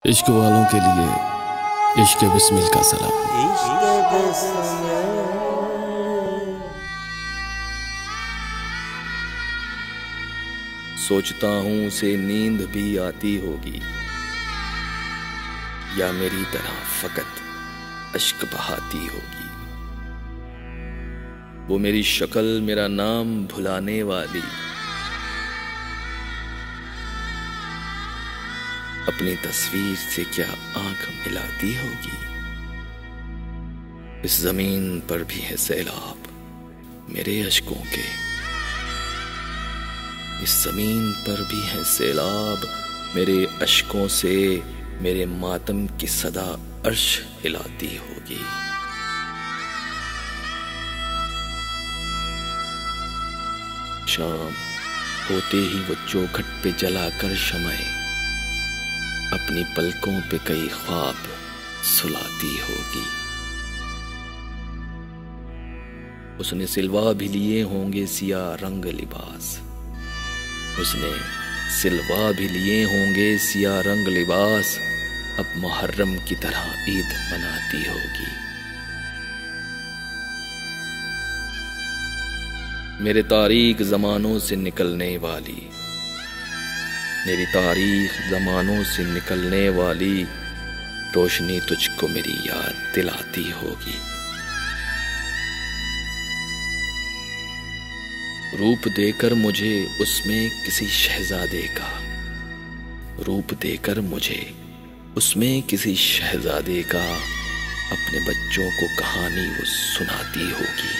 इश्क वालों के लिए इश्क बिस्मिल का सलाम। सोचता हूँ उसे नींद भी आती होगी, या मेरी तरह फकत अश्क बहाती होगी। वो मेरी शक्ल मेरा नाम भुलाने वाली, अपनी तस्वीर से क्या आंख मिलाती होगी। इस जमीन पर भी है सैलाब मेरे अश्कों के, इस जमीन पर भी है सैलाब मेरे अश्कों से, मेरे मातम की सदा अर्श हिलाती होगी। शाम होते ही वो चौखट पे जलाकर शमए अपनी पलकों पे कई ख्वाब सुलाती होगी। उसने सिलवा भी लिए होंगे सिया रंग लिबास, उसने सिलवा भी लिए होंगे सिया रंग लिबास, अब मुहर्रम की तरह ईद मनाती होगी। मेरे तारीख जमानों से निकलने वाली, मेरी तारीख जमानों से निकलने वाली रोशनी तुझको मेरी याद दिलाती होगी। रूप देकर मुझे उसमें किसी शहजादे का, रूप देकर मुझे उसमें किसी शहजादे का, अपने बच्चों को कहानी वो सुनाती होगी।